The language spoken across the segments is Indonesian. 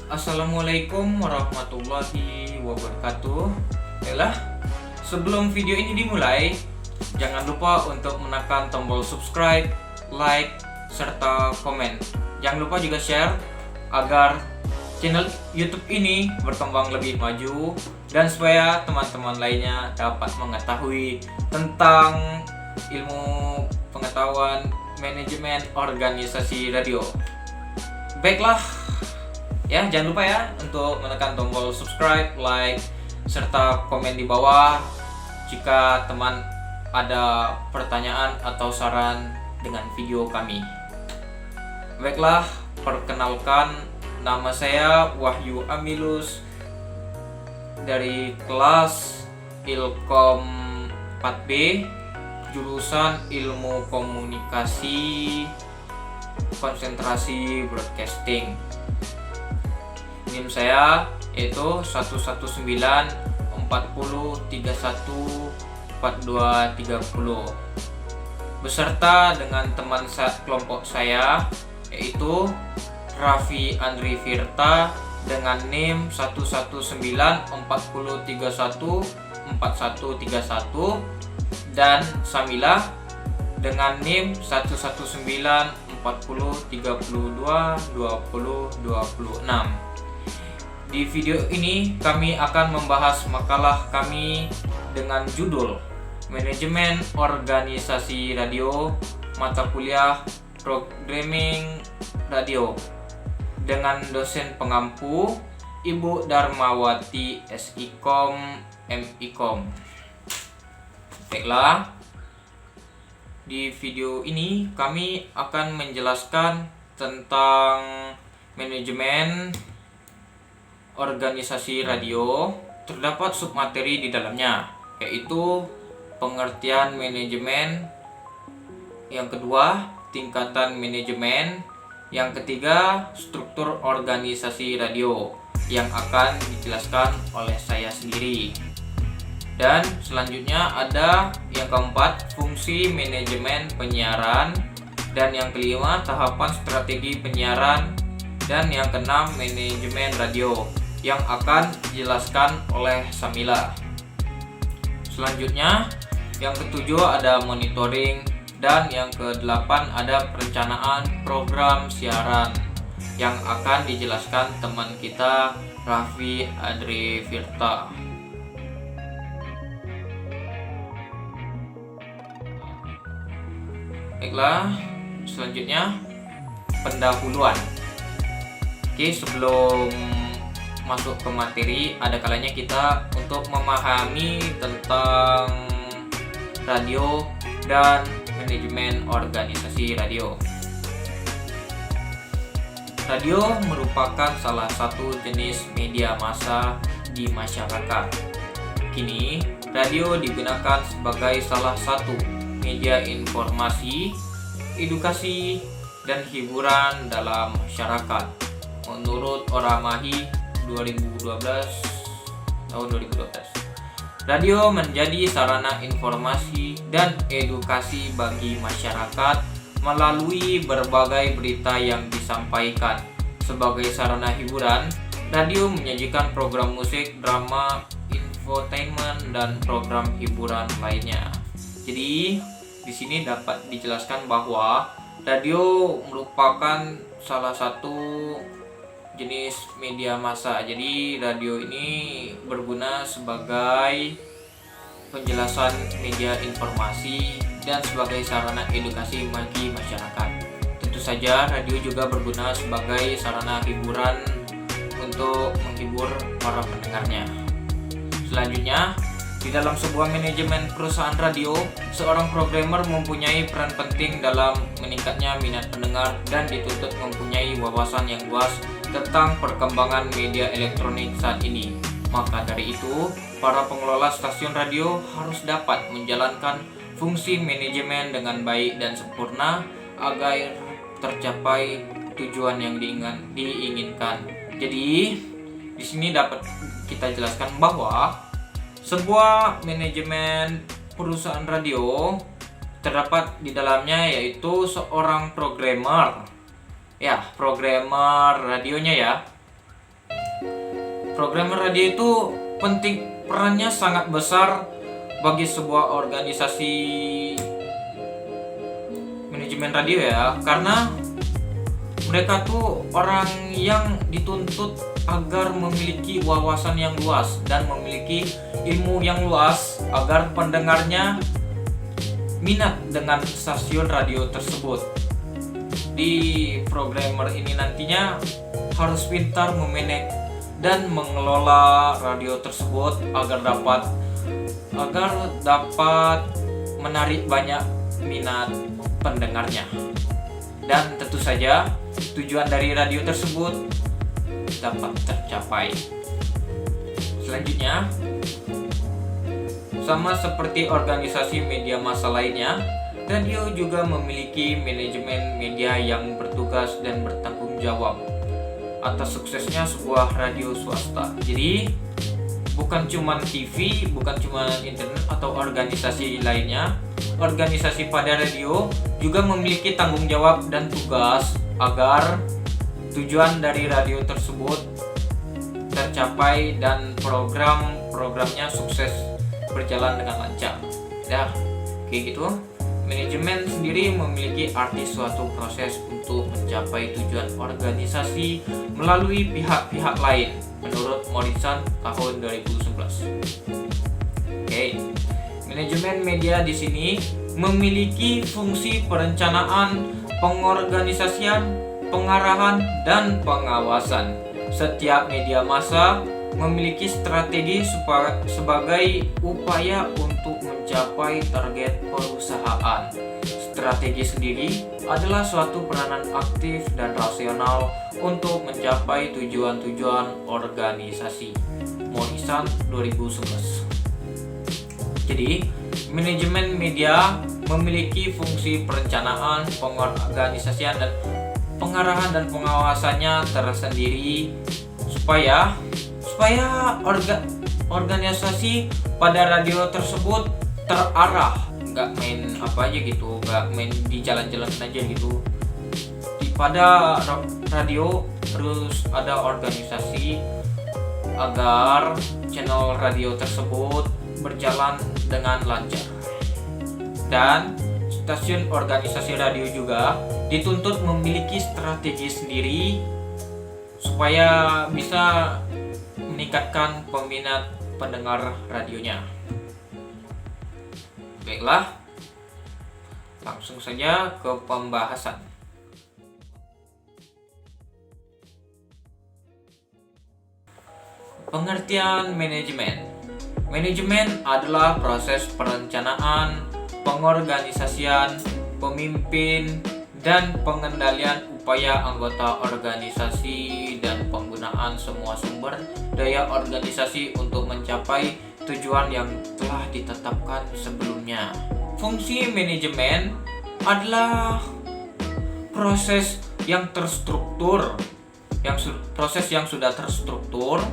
Assalamualaikum warahmatullahi wabarakatuh. Baiklah, sebelum video ini dimulai, jangan lupa untuk menekan tombol subscribe, like, serta komen. Jangan lupa juga share agar channel YouTube ini berkembang lebih maju dan supaya teman-teman lainnya dapat mengetahui tentang ilmu pengetahuan manajemen organisasi radio. Baiklah, ya, jangan lupa ya untuk menekan tombol subscribe, like, serta komen di bawah jika teman ada pertanyaan atau saran dengan video kami. Baiklah, perkenalkan, nama saya Wahyu Amilus dari kelas Ilkom 4B, jurusan Ilmu Komunikasi, konsentrasi broadcasting. NIM saya yaitu 11940314230 beserta dengan teman kelompok saya yaitu Raffi Andri Firta dengan NIM 11940314131 dan Samilah dengan NIM 11940322026. Di video ini kami akan membahas makalah kami dengan judul Manajemen Organisasi Radio, Mata Kuliah Programming Radio dengan dosen pengampu Ibu Darmawati SIKOM MIKOM. Baiklah, di video ini kami akan menjelaskan tentang manajemen organisasi radio. Terdapat submateri di dalamnya, yaitu pengertian manajemen, yang kedua tingkatan manajemen, yang ketiga struktur organisasi radio yang akan dijelaskan oleh saya sendiri, dan selanjutnya ada yang keempat fungsi manajemen penyiaran, dan yang kelima tahapan strategi penyiaran, dan yang keenam manajemen radio yang akan dijelaskan oleh Samila. Selanjutnya yang ketujuh ada monitoring, dan yang kedelapan ada perencanaan program siaran yang akan dijelaskan teman kita Raffi Andri Firta. Baiklah, selanjutnya pendahuluan. Oke, sebelum masuk ke materi, ada kalanya kita untuk memahami tentang radio dan manajemen organisasi radio. Radio merupakan salah satu jenis media massa di masyarakat. Kini, radio digunakan sebagai salah satu media informasi, edukasi, dan hiburan dalam masyarakat. Menurut Oramahi 2012, radio menjadi sarana informasi dan edukasi bagi masyarakat melalui berbagai berita yang disampaikan. Sebagai sarana hiburan, radio menyajikan program musik, drama, infotainment, dan program hiburan lainnya. Jadi, di sini dapat dijelaskan bahwa radio merupakan salah satu jenis media massa. Jadi radio ini berguna sebagai penjelasan media informasi dan sebagai sarana edukasi bagi masyarakat. Tentu saja radio juga berguna sebagai sarana hiburan untuk menghibur para pendengarnya. Selanjutnya, di dalam sebuah manajemen perusahaan radio, seorang programmer mempunyai peran penting dalam meningkatnya minat pendengar dan dituntut mempunyai wawasan yang luas tentang perkembangan media elektronik saat ini. Maka dari itu, para pengelola stasiun radio harus dapat menjalankan fungsi manajemen dengan baik dan sempurna agar tercapai tujuan yang diinginkan. Jadi, di sini dapat kita jelaskan bahwa sebuah manajemen perusahaan radio terdapat di dalamnya yaitu seorang programmer. Ya, programmer radionya ya. Programmer radio itu penting, perannya sangat besar bagi sebuah organisasi manajemen radio ya, karena mereka tuh orang yang dituntut agar memiliki wawasan yang luas dan memiliki ilmu yang luas agar pendengarnya minat dengan stasiun radio tersebut. Di programmer ini nantinya harus pintar memanage dan mengelola radio tersebut agar dapat menarik banyak minat pendengarnya. Dan tentu saja tujuan dari radio tersebut dapat tercapai. Selanjutnya, sama seperti organisasi media massa lainnya, radio juga memiliki manajemen media yang bertugas dan bertanggung jawab atas suksesnya sebuah radio swasta. Jadi, bukan cuma TV, bukan cuma internet atau organisasi lainnya, organisasi pada radio juga memiliki tanggung jawab dan tugas agar tujuan dari radio tersebut tercapai dan programnya sukses berjalan dengan lancar. Dah, kayak gitu. Manajemen sendiri memiliki arti suatu proses untuk mencapai tujuan organisasi melalui pihak-pihak lain, menurut Morrison tahun 2011. Oke. Manajemen media di sini memiliki fungsi perencanaan, pengorganisasian, pengarahan, dan pengawasan. Setiap media massa memiliki strategi sebagai upaya untuk mencapai target perusahaan. Strategi sendiri adalah suatu peranan aktif dan rasional untuk mencapai tujuan-tujuan organisasi. Morrison 2011. Jadi, manajemen media memiliki fungsi perencanaan, pengorganisasian, dan pengarahan dan pengawasannya tersendiri supaya organisasi pada radio tersebut terarah, nggak main apa aja gitu, nggak main di jalan-jalan aja gitu. Pada radio terus ada organisasi agar channel radio tersebut berjalan dengan lancar. Dan stasiun organisasi radio juga dituntut memiliki strategi sendiri supaya bisa meningkatkan peminat pendengar radionya. Baiklah, langsung saja ke pembahasan. Pengertian manajemen. Manajemen adalah proses perencanaan, pengorganisasian, pemimpin, dan pengendalian upaya anggota organisasi dan penggunaan semua sumber daya organisasi untuk mencapai tujuan yang telah ditetapkan sebelumnya. Fungsi manajemen adalah proses yang terstruktur, proses yang sudah terstruktur,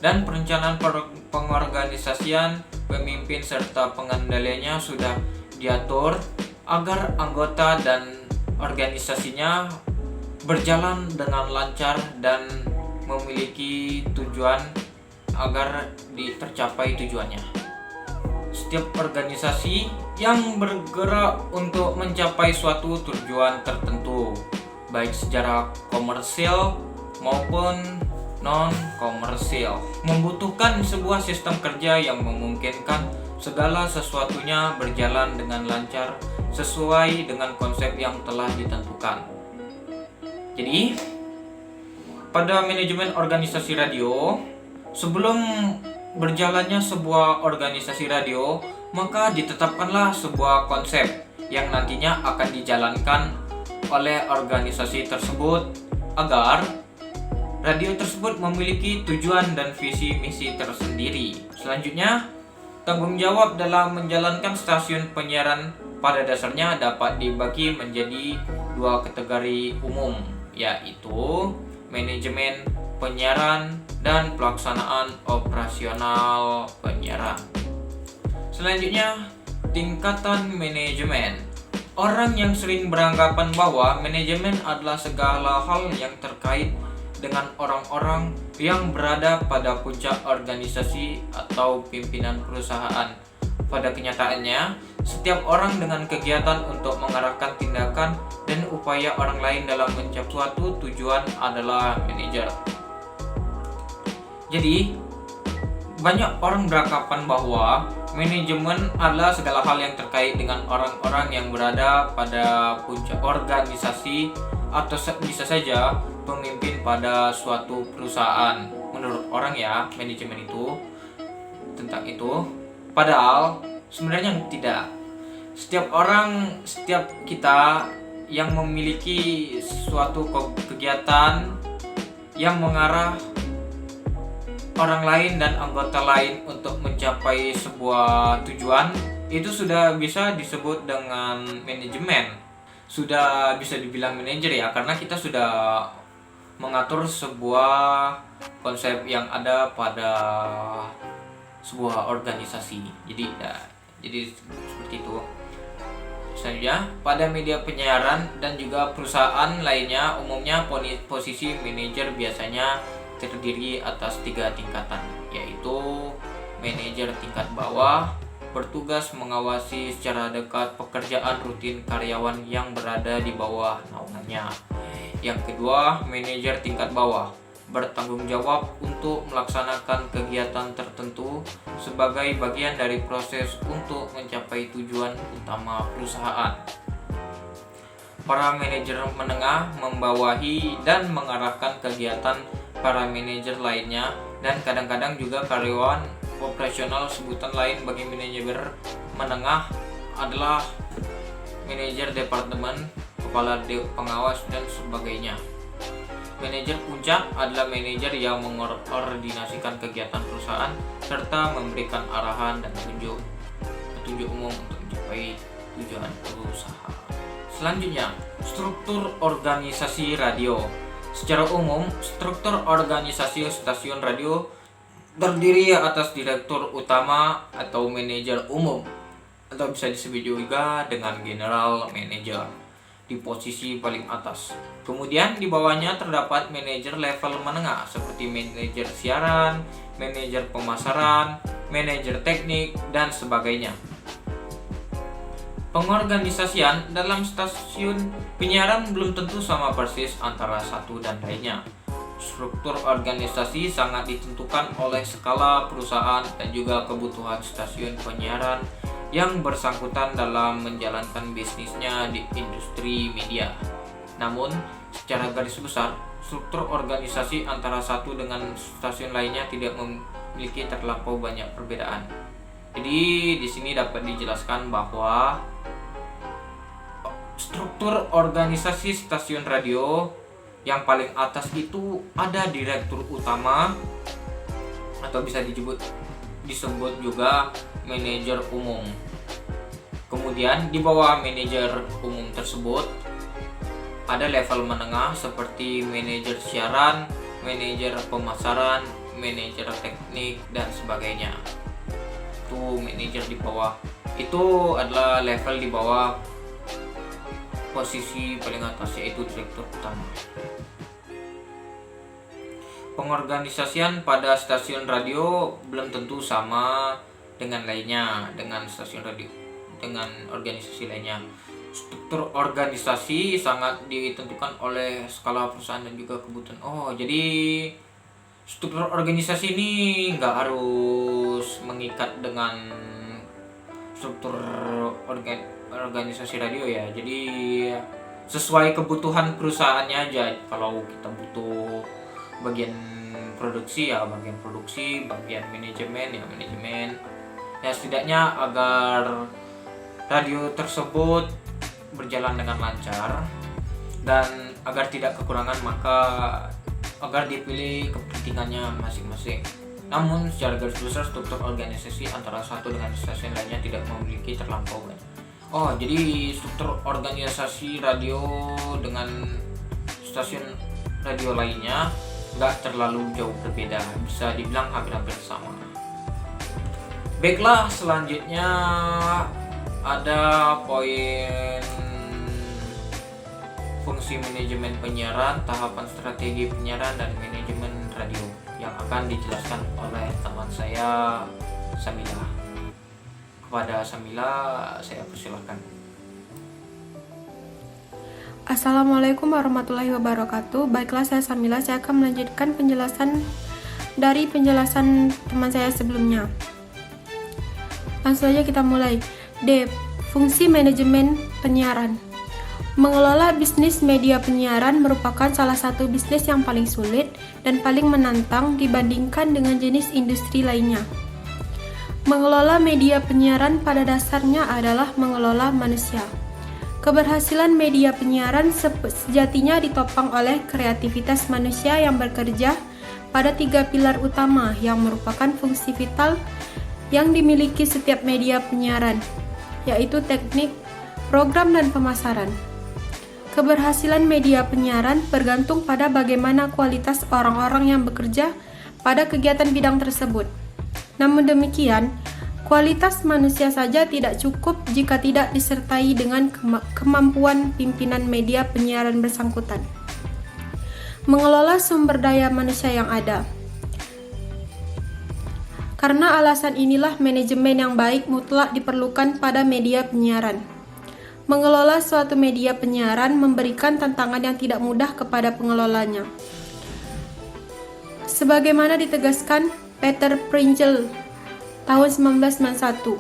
dan perencanaan pengorganisasian, pemimpin serta pengendaliannya sudah diatur agar anggota dan organisasinya berjalan dengan lancar dan memiliki tujuan agar tercapai tujuannya. Setiap organisasi yang bergerak untuk mencapai suatu tujuan tertentu, baik secara komersial maupun non-komersial, membutuhkan sebuah sistem kerja yang memungkinkan segala sesuatunya berjalan dengan lancar sesuai dengan konsep yang telah ditentukan. Jadi, pada manajemen organisasi radio, sebelum berjalannya sebuah organisasi radio, maka ditetapkanlah sebuah konsep yang nantinya akan dijalankan oleh organisasi tersebut agar radio tersebut memiliki tujuan dan visi misi tersendiri. Selanjutnya, tanggung jawab dalam menjalankan stasiun penyiaran pada dasarnya dapat dibagi menjadi dua kategori umum, yaitu manajemen penyiaran dan pelaksanaan operasional penyiaran. Selanjutnya, tingkatan manajemen. Orang yang sering beranggapan bahwa manajemen adalah segala hal yang terkait dengan orang-orang yang berada pada puncak organisasi atau pimpinan perusahaan. Pada kenyataannya, setiap orang dengan kegiatan untuk mengarahkan tindakan dan upaya orang lain dalam mencapai suatu tujuan adalah manajer. Jadi, banyak orang beranggapan bahwa manajemen adalah segala hal yang terkait dengan orang-orang yang berada pada puncak organisasi atau bisa saja pemimpin pada suatu perusahaan. Menurut orang ya, manajemen itu tentang itu. Padahal sebenarnya tidak. Setiap kita yang memiliki suatu kegiatan yang mengarah orang lain dan anggota lain untuk mencapai sebuah tujuan, itu sudah bisa disebut dengan manajemen. Sudah bisa dibilang manajer ya, karena kita sudah mengatur sebuah konsep yang ada pada sebuah organisasi. Jadi seperti itu. Selanjutnya, pada media penyiaran dan juga perusahaan lainnya, umumnya posisi manajer biasanya terdiri atas 3 tingkatan, yaitu manajer tingkat bawah, bertugas mengawasi secara dekat pekerjaan rutin karyawan yang berada di bawah naungannya. Yang kedua, manajer tingkat bawah, bertanggung jawab untuk melaksanakan kegiatan tertentu sebagai bagian dari proses untuk mencapai tujuan utama perusahaan. Para manajer menengah membawahi dan mengarahkan kegiatan para manajer lainnya, dan kadang-kadang juga karyawan operasional. Sebutan lain bagi manajer menengah adalah manajer departemen, kepala pengawas, dan sebagainya. Manajer puncak adalah manajer yang mengordinasikan kegiatan perusahaan serta memberikan arahan dan petunjuk umum untuk mencapai tujuan perusahaan. Selanjutnya, struktur organisasi radio. Secara umum, struktur organisasi stasiun radio terdiri atas direktur utama atau manajer umum, atau bisa disebut juga dengan general manager di posisi paling atas. Kemudian di bawahnya terdapat manajer level menengah seperti manajer siaran, manajer pemasaran, manajer teknik, dan sebagainya. Pengorganisasian dalam stasiun penyiaran belum tentu sama persis antara satu dan lainnya. Struktur organisasi sangat ditentukan oleh skala perusahaan dan juga kebutuhan stasiun penyiaran yang bersangkutan dalam menjalankan bisnisnya di industri media. Namun, secara garis besar, struktur organisasi antara satu dengan stasiun lainnya tidak memiliki terlampau banyak perbedaan. Jadi, di sini dapat dijelaskan bahwa struktur organisasi stasiun radio yang paling atas itu ada direktur utama, atau bisa disebut juga manajer umum. Kemudian di bawah manajer umum tersebut ada level menengah seperti manajer siaran, manajer pemasaran, manajer teknik, dan sebagainya. Itu manajer di bawah. Itu adalah level di bawah posisi paling atas, yaitu direktur utama. Pengorganisasian pada stasiun radio belum tentu sama dengan lainnya, dengan stasiun radio, dengan organisasi lainnya. Struktur organisasi sangat ditentukan oleh skala perusahaan dan juga kebutuhan. Jadi struktur organisasi ini nggak harus mengikat dengan struktur organisasi radio ya. Jadi sesuai kebutuhan perusahaannya aja. Kalau kita butuh bagian produksi ya bagian produksi, bagian manajemen ya manajemen. Ya setidaknya agar radio tersebut berjalan dengan lancar dan agar tidak kekurangan, maka agar dipilih kepentingannya masing-masing. Namun secara garis besar struktur organisasi antara satu dengan stasiun lainnya tidak memiliki terlampau banyak. Jadi struktur organisasi radio dengan stasiun radio lainnya nggak terlalu jauh berbeda, bisa dibilang hampir-hampir sama. Baiklah, selanjutnya ada poin fungsi manajemen penyiaran, tahapan strategi penyiaran, dan manajemen radio yang akan dijelaskan oleh teman saya, Samila. Kepada Samila, saya persilahkan. Assalamualaikum warahmatullahi wabarakatuh. Baiklah, saya Samila. Saya akan melanjutkan penjelasan dari penjelasan teman saya sebelumnya. Langsung saja kita mulai. D. Fungsi manajemen penyiaran. Mengelola bisnis media penyiaran merupakan salah satu bisnis yang paling sulit dan paling menantang dibandingkan dengan jenis industri lainnya. Mengelola media penyiaran pada dasarnya adalah mengelola manusia. Keberhasilan media penyiaran sejatinya ditopang oleh kreativitas manusia yang bekerja pada 3 pilar utama yang merupakan fungsi vital yang dimiliki setiap media penyiaran, yaitu teknik, program, dan pemasaran. Keberhasilan media penyiaran bergantung pada bagaimana kualitas orang-orang yang bekerja pada kegiatan bidang tersebut. Namun demikian, kualitas manusia saja tidak cukup jika tidak disertai dengan kemampuan pimpinan media penyiaran bersangkutan. Mengelola sumber daya manusia yang ada. Karena alasan inilah manajemen yang baik mutlak diperlukan pada media penyiaran. Mengelola suatu media penyiaran memberikan tantangan yang tidak mudah kepada pengelolanya. Sebagaimana ditegaskan Peter Pringle tahun 1991,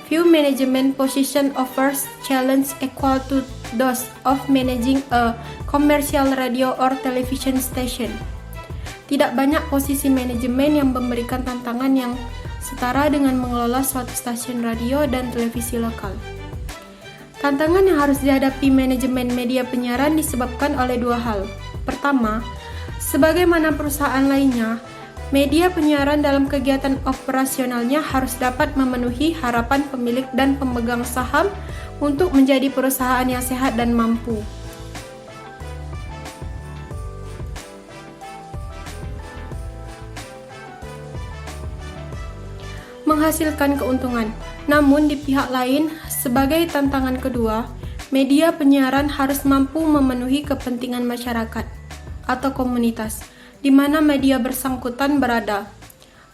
few management position offers challenge equal to those of managing a commercial radio or television station. Tidak banyak posisi manajemen yang memberikan tantangan yang setara dengan mengelola suatu stasiun radio dan televisi lokal. Tantangan yang harus dihadapi manajemen media penyiaran disebabkan oleh 2 hal. Pertama, sebagaimana perusahaan lainnya, media penyiaran dalam kegiatan operasionalnya harus dapat memenuhi harapan pemilik dan pemegang saham untuk menjadi perusahaan yang sehat dan mampu. Menghasilkan keuntungan. Namun di pihak lain, sebagai tantangan kedua, media penyiaran harus mampu memenuhi kepentingan masyarakat atau komunitas di mana media bersangkutan berada.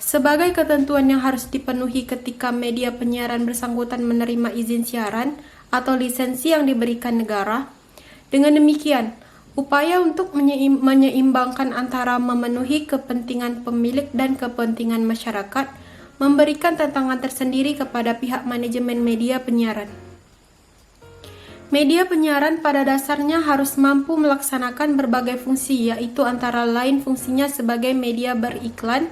Sebagai ketentuan yang harus dipenuhi ketika media penyiaran bersangkutan menerima izin siaran atau lisensi yang diberikan negara. Dengan demikian, upaya untuk menyeimbangkan antara memenuhi kepentingan pemilik dan kepentingan masyarakat memberikan tantangan tersendiri kepada pihak manajemen media penyiaran. Media penyiaran pada dasarnya harus mampu melaksanakan berbagai fungsi, yaitu antara lain fungsinya sebagai media beriklan,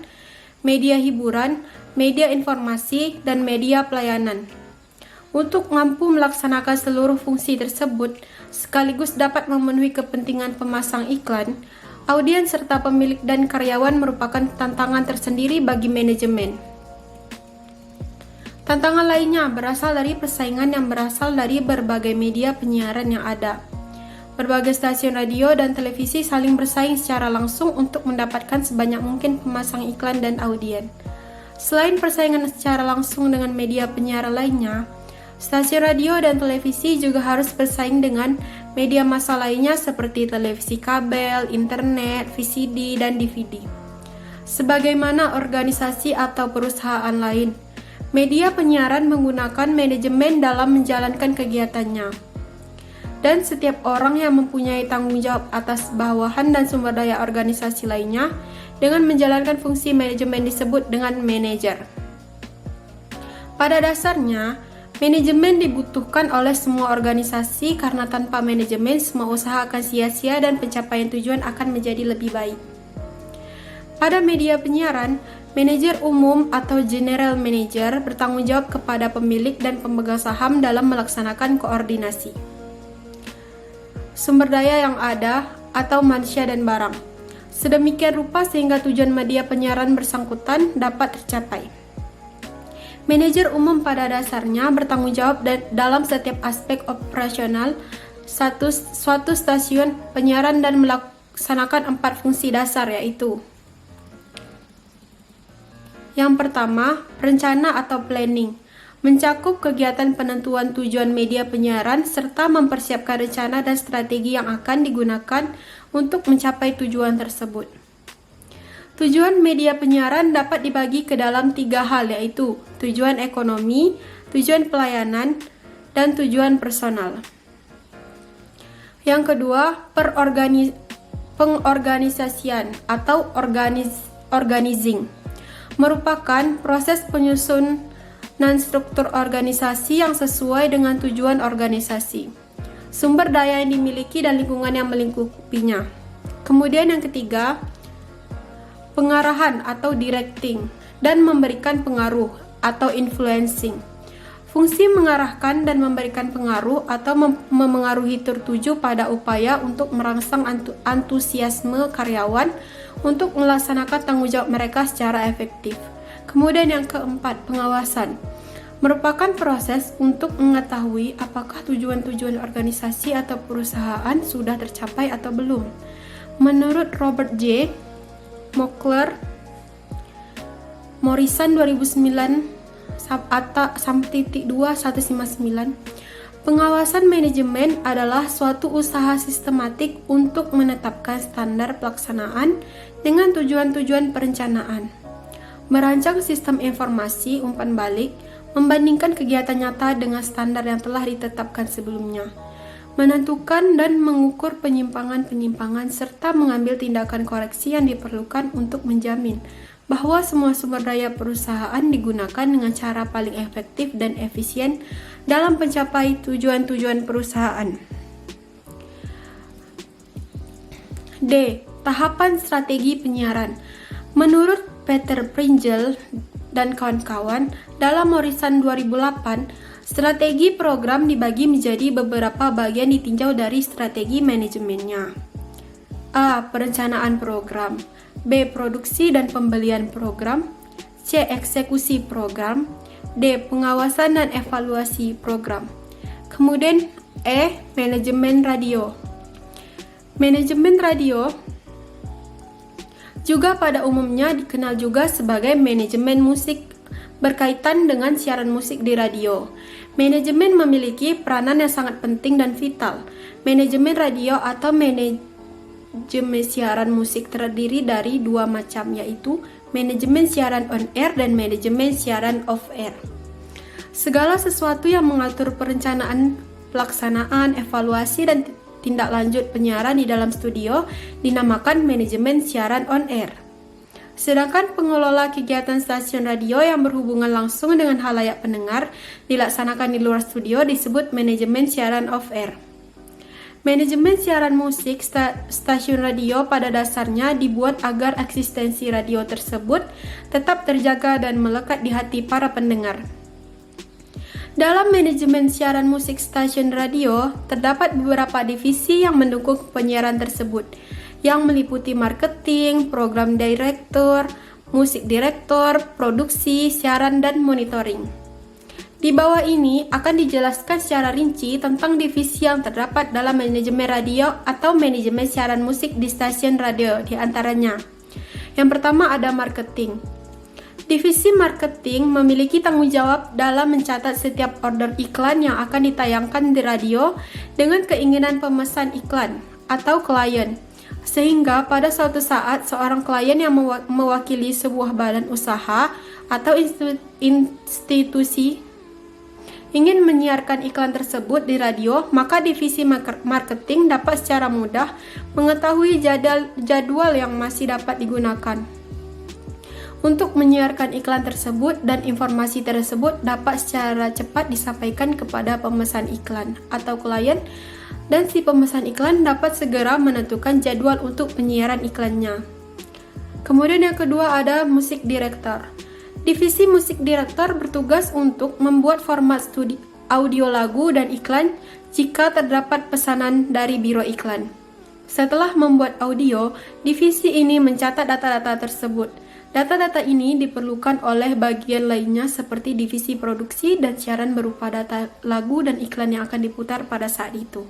media hiburan, media informasi, dan media pelayanan. Untuk mampu melaksanakan seluruh fungsi tersebut, sekaligus dapat memenuhi kepentingan pemasang iklan, audiens serta pemilik dan karyawan merupakan tantangan tersendiri bagi manajemen. Tantangan lainnya berasal dari persaingan yang berasal dari berbagai media penyiaran yang ada. Berbagai stasiun radio dan televisi saling bersaing secara langsung untuk mendapatkan sebanyak mungkin pemasang iklan dan audien. Selain persaingan secara langsung dengan media penyiaran lainnya, stasiun radio dan televisi juga harus bersaing dengan media massa lainnya seperti televisi kabel, internet, VCD, dan DVD. Sebagaimana organisasi atau perusahaan lain, media penyiaran menggunakan manajemen dalam menjalankan kegiatannya. Dan setiap orang yang mempunyai tanggung jawab atas bawahan dan sumber daya organisasi lainnya dengan menjalankan fungsi manajemen disebut dengan manajer. Pada dasarnya, manajemen dibutuhkan oleh semua organisasi karena tanpa manajemen semua usaha akan sia-sia dan pencapaian tujuan akan menjadi lebih baik. Pada media penyiaran, manajer umum atau general manager bertanggung jawab kepada pemilik dan pemegang saham dalam melaksanakan koordinasi sumber daya yang ada atau manusia dan barang, sedemikian rupa sehingga tujuan media penyiaran bersangkutan dapat tercapai. Manajer umum pada dasarnya bertanggung jawab dalam setiap aspek operasional suatu stasiun penyiaran dan melaksanakan 4 fungsi dasar, yaitu: yang pertama, rencana atau planning, mencakup kegiatan penentuan tujuan media penyiaran serta mempersiapkan rencana dan strategi yang akan digunakan untuk mencapai tujuan tersebut. Tujuan media penyiaran dapat dibagi ke dalam 3 hal, yaitu tujuan ekonomi, tujuan pelayanan, dan tujuan personal. Yang kedua, pengorganisasian atau organizing merupakan proses penyusunan struktur organisasi yang sesuai dengan tujuan organisasi, sumber daya yang dimiliki dan lingkungan yang melingkupinya. Kemudian yang ketiga, pengarahan atau directing dan memberikan pengaruh atau influencing. Fungsi mengarahkan dan memberikan pengaruh atau memengaruhi tertuju pada upaya untuk merangsang antusiasme karyawan untuk melaksanakan tanggung jawab mereka secara efektif. Kemudian yang keempat, pengawasan merupakan proses untuk mengetahui apakah tujuan-tujuan organisasi atau perusahaan sudah tercapai atau belum. Menurut Robert J. Morrison 2009-2-159, pengawasan manajemen adalah suatu usaha sistematik untuk menetapkan standar pelaksanaan dengan tujuan-tujuan perencanaan, merancang sistem informasi umpan balik, membandingkan kegiatan nyata dengan standar yang telah ditetapkan sebelumnya, menentukan dan mengukur penyimpangan-penyimpangan, serta mengambil tindakan koreksi yang diperlukan untuk menjamin bahwa semua sumber daya perusahaan digunakan dengan cara paling efektif dan efisien dalam mencapai tujuan-tujuan perusahaan. D. Tahapan strategi penyiaran. Menurut Peter Pringle dan kawan-kawan, dalam Morrison 2008, strategi program dibagi menjadi beberapa bagian ditinjau dari strategi manajemennya. A. Perencanaan program. B. Produksi dan pembelian program. C. Eksekusi program. D. Pengawasan dan evaluasi program. Kemudian E. Manajemen radio. Manajemen radio juga pada umumnya dikenal juga sebagai manajemen musik, berkaitan dengan siaran musik di radio. Manajemen memiliki peranan yang sangat penting dan vital. Manajemen radio atau manajemen siaran musik terdiri dari 2 macam, yaitu manajemen siaran on air dan manajemen siaran off air. Segala sesuatu yang mengatur perencanaan, pelaksanaan, evaluasi, dan tindak lanjut penyiaran di dalam studio dinamakan manajemen siaran on air. Sedangkan pengelola kegiatan stasiun radio yang berhubungan langsung dengan khalayak pendengar dilaksanakan di luar studio disebut manajemen siaran off air. Manajemen siaran musik stasiun radio pada dasarnya dibuat agar eksistensi radio tersebut tetap terjaga dan melekat di hati para pendengar. Dalam manajemen siaran musik stasiun radio, terdapat beberapa divisi yang mendukung penyiaran tersebut, yang meliputi marketing, program director, musik director, produksi, siaran, dan monitoring. Di bawah ini akan dijelaskan secara rinci tentang divisi yang terdapat dalam manajemen radio atau manajemen siaran musik di stasiun radio, di antaranya. Yang pertama ada marketing. Divisi marketing memiliki tanggung jawab dalam mencatat setiap order iklan yang akan ditayangkan di radio dengan keinginan pemesan iklan atau klien, sehingga pada suatu saat seorang klien yang mewakili sebuah badan usaha atau institusi ingin menyiarkan iklan tersebut di radio, maka divisi marketing dapat secara mudah mengetahui jadwal yang masih dapat digunakan untuk menyiarkan iklan tersebut, dan informasi tersebut dapat secara cepat disampaikan kepada pemesan iklan atau klien, dan si pemesan iklan dapat segera menentukan jadwal untuk penyiaran iklannya. Kemudian yang kedua ada musik director. Divisi musik director bertugas untuk membuat format studi audio lagu dan iklan jika terdapat pesanan dari biro iklan. Setelah membuat audio, divisi ini mencatat data-data tersebut. Data-data ini diperlukan oleh bagian lainnya seperti divisi produksi dan siaran berupa data lagu dan iklan yang akan diputar pada saat itu.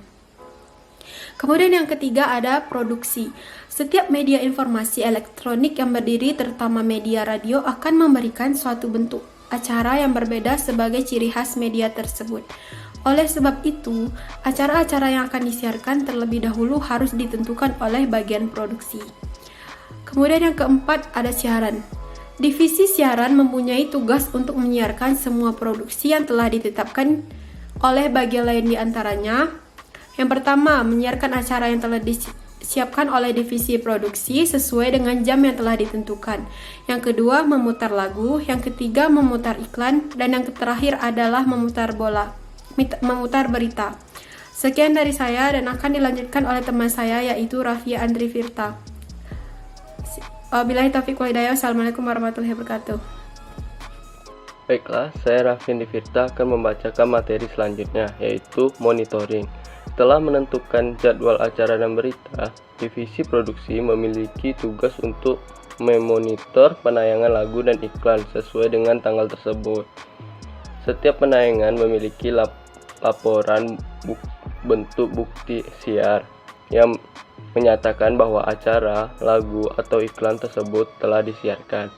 Kemudian yang ketiga ada produksi. Setiap media informasi elektronik yang berdiri terutama media radio akan memberikan suatu bentuk acara yang berbeda sebagai ciri khas media tersebut. Oleh sebab itu, acara-acara yang akan disiarkan terlebih dahulu harus ditentukan oleh bagian produksi. Kemudian yang keempat ada siaran. Divisi siaran mempunyai tugas untuk menyiarkan semua produksi yang telah ditetapkan oleh bagian lain di antaranya. Yang pertama, menyiarkan acara yang telah disiapkan oleh divisi produksi sesuai dengan jam yang telah ditentukan. Yang kedua, memutar lagu. Yang ketiga, memutar iklan. Dan yang terakhir adalah memutar berita. Sekian dari saya dan akan dilanjutkan oleh teman saya yaitu Rafia Andri Firta. Wabillahi taufiq wal hidayah. Wassalamualaikum warahmatullahi wabarakatuh. Baiklah, saya Raffi Andri Firta akan membacakan materi selanjutnya yaitu monitoring. Setelah menentukan jadwal acara dan berita, divisi produksi memiliki tugas untuk memonitor penayangan lagu dan iklan sesuai dengan tanggal tersebut. Setiap penayangan memiliki laporan bentuk bukti siar yang menyatakan bahwa acara, lagu, atau iklan tersebut telah disiarkan.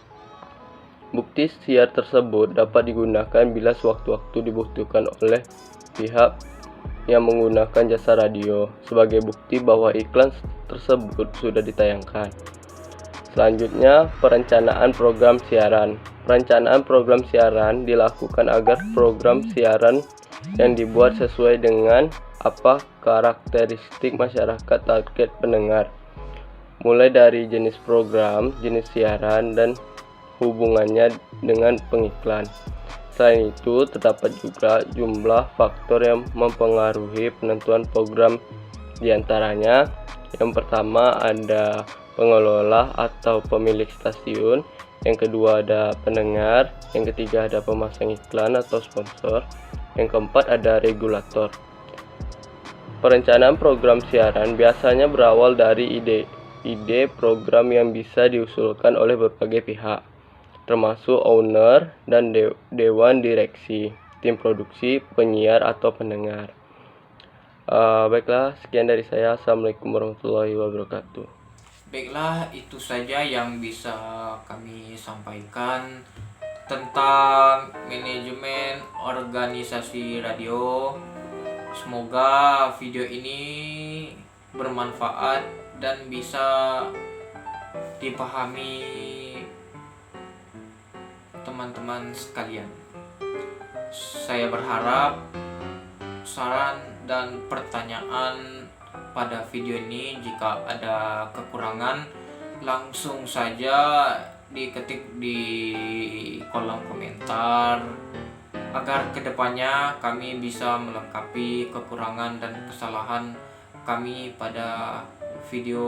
Bukti siar tersebut dapat digunakan bila sewaktu-waktu dibutuhkan oleh pihak yang menggunakan jasa radio sebagai bukti bahwa iklan tersebut sudah ditayangkan. Selanjutnya, perencanaan program siaran. Perencanaan program siaran dilakukan agar program siaran yang dibuat sesuai dengan apa karakteristik masyarakat target pendengar, mulai dari jenis program, jenis siaran, dan hubungannya dengan pengiklan. Selain itu, terdapat juga jumlah faktor yang mempengaruhi penentuan program. Di antaranya, yang pertama ada pengelola atau pemilik stasiun, yang kedua ada pendengar, yang ketiga ada pemasang iklan atau sponsor, yang keempat ada regulator. Perencanaan program siaran biasanya berawal dari ide program yang bisa diusulkan oleh berbagai pihak, termasuk owner dan dewan direksi, tim produksi, penyiar atau pendengar. Baiklah, sekian dari saya. Assalamualaikum warahmatullahi wabarakatuh. Baiklah, itu saja yang bisa kami sampaikan tentang manajemen organisasi radio. Semoga video ini bermanfaat dan bisa dipahami teman-teman sekalian. Saya berharap saran dan pertanyaan pada video ini, jika ada kekurangan langsung saja diketik di kolom komentar agar kedepannya kami bisa melengkapi kekurangan dan kesalahan kami pada video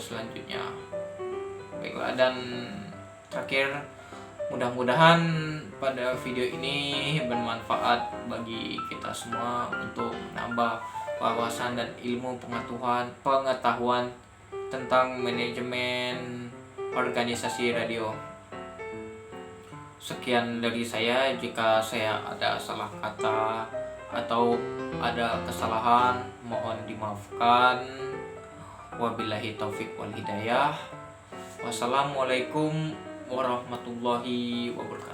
selanjutnya. Baiklah, dan terakhir, mudah-mudahan pada video ini bermanfaat bagi kita semua untuk menambah wawasan dan ilmu pengetahuan tentang manajemen organisasi radio. Sekian dari saya. Jika saya ada salah kata atau ada kesalahan, mohon dimaafkan. Wabillahi taufik wal hidayah. Wassalamualaikum warahmatullahi wabarakatuh.